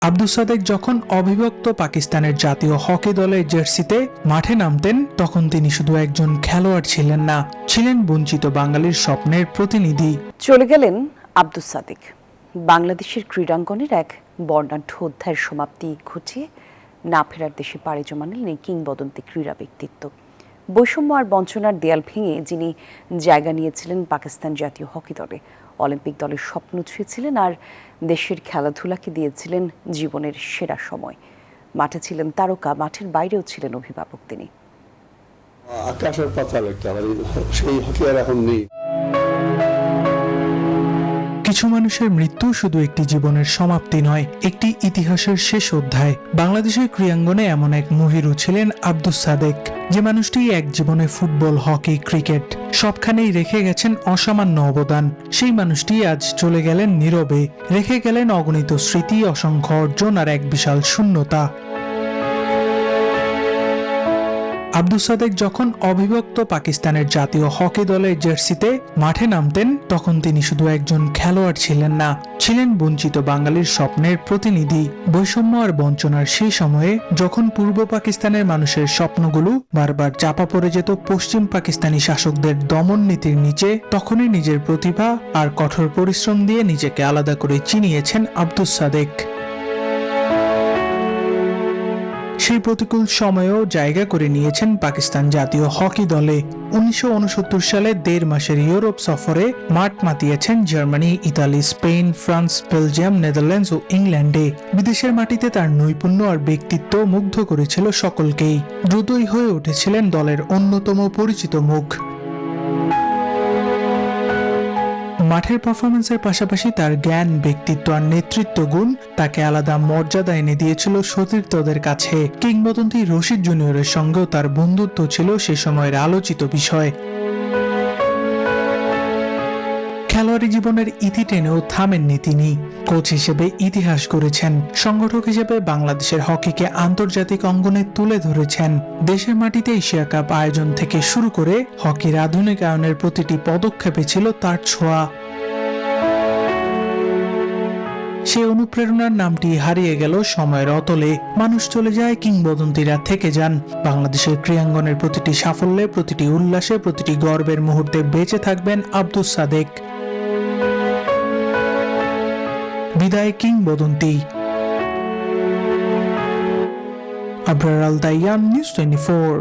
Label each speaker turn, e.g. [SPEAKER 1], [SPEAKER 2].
[SPEAKER 1] আব্দুস সাদেক যখন অবিভক্ত পাকিস্তানের জাতীয় হকি দলের জার্সিতে মাঠে নামতেন, তখন তিনি শুধু একজন খেলোয়াড় ছিলেন না, ছিলেন বঞ্চিত বাঙালির স্বপ্নের প্রতিনিধি।
[SPEAKER 2] চলে গেলেন আব্দুস সাদেক। বাংলাদেশের ক্রীড়াঙ্গনের এক বর্ণাঢ্য অধ্যায়ের সমাপ্তি ঘটিয়ে না ফেরার দেশে পাড়ি জমালেন এই কিংবদন্তি ক্রীড়া ব্যক্তিত্ব। বৈষম্য আর বঞ্চনার দেয়াল ভেঙে যিনি জায়গা নিয়েছিলেন পাকিস্তান জাতীয় হকি দলে, অলিম্পিক দলের স্বপ্ন ছুঁয়েছিলেন আর দেশের খেলাধুলাকে দিয়েছিলেন জীবনের সেরা সময়। মাঠে ছিলেন তারকা, মাঠের বাইরেও ছিলেন অভিভাবক তিনি।
[SPEAKER 3] আকাশের পাতাল একটা, সেই হকি আর এখন নেই।
[SPEAKER 1] কিছু মানুষের মৃত্যু শুধু একটি জীবনের সমাপ্তি নয়, একটি ইতিহাসের শেষ অধ্যায়। বাংলাদেশের ক্রীড়াঙ্গনে এমন এক মহিরু ছিলেন আব্দুস সাদেক, যে মানুষটি এক জীবনে ফুটবল, হকি, ক্রিকেট সবখানেই রেখে গেছেন অসামান্য অবদান। সেই মানুষটি আজ চলে গেলেন নীরবে, রেখে গেলেন অগণিত স্মৃতি, অসংখ্য অর্জন আর এক বিশাল শূন্যতা। আব্দুস সাদেক যখন অবিভক্ত পাকিস্তানের জাতীয় হকি দলের জার্সিতে মাঠে নামতেন, তখন তিনি শুধু একজন খেলোয়াড় ছিলেন না, ছিলেন বঞ্চিত বাঙালির স্বপ্নের প্রতিনিধি। বৈষম্য আর বঞ্চনার সেই সময়ে যখন পূর্ব পাকিস্তানের মানুষের স্বপ্নগুলো বারবার চাপা পড়ে যেত পশ্চিম পাকিস্তানি শাসকদের দমন নীতির নিচে, তখনই নিজের প্রতিভা আর কঠোর পরিশ্রম দিয়ে নিজেকে আলাদা করে চিনিয়েছেন আব্দুস সাদেক। সেই প্রতিকূল সময়েও জায়গা করে নিয়েছেন পাকিস্তান জাতীয় হকি দলে। 1969 সালে 1.5 মাসের ইউরোপ সফরে মাঠ মাতিয়েছেন Germany, Italy, Spain, France, Belgium, Netherlands ও ইংল্যান্ডে। বিদেশের মাটিতে তার নৈপুণ্য আর ব্যক্তিত্ব মুগ্ধ করেছিল সকলকেই। দ্রুতই হয়ে উঠেছিলেন দলের অন্যতম পরিচিত মুখ। মাঠের পারফরমেন্সের পাশাপাশি তার জ্ঞান, ব্যক্তিত্ব আর নেতৃত্ব গুণ তাকে আলাদা মর্যাদা এনে দিয়েছিল সতীর্থদের কাছে। কিংবদন্তি রশিদ জুনিয়রের সঙ্গেও তার বন্ধুত্ব ছিল সে সময়ের আলোচিত বিষয়। খেলোয়াড়ি জীবনের ইতি টেনেও থামেননি তিনি। কোচ হিসেবে ইতিহাস গড়েছেন, সংগঠক হিসেবে বাংলাদেশের হকিকে আন্তর্জাতিক অঙ্গনে তুলে ধরেছেন। দেশের মাটিতে এশিয়া কাপ আয়োজন থেকে শুরু করে হকির আধুনিকায়নের প্রতিটি পদক্ষেপে ছিল তার ছোঁয়া। সে অনুপ্রেরণার নামটি হারিয়ে গেল সময়ের অতলে। মানুষ চলে যায়, কিংবদন্তিরা থেকে যান। বাংলাদেশের ক্রীড়াঙ্গনের প্রতিটি সাফল্যে, প্রতিটি উল্লাসে, প্রতিটি গর্বের মুহূর্তে বেঁচে থাকবেন আব্দুস সাদেক। বিদায় কিংবদন্তি। আবরার আল দাইয়ান, নিউজ 24।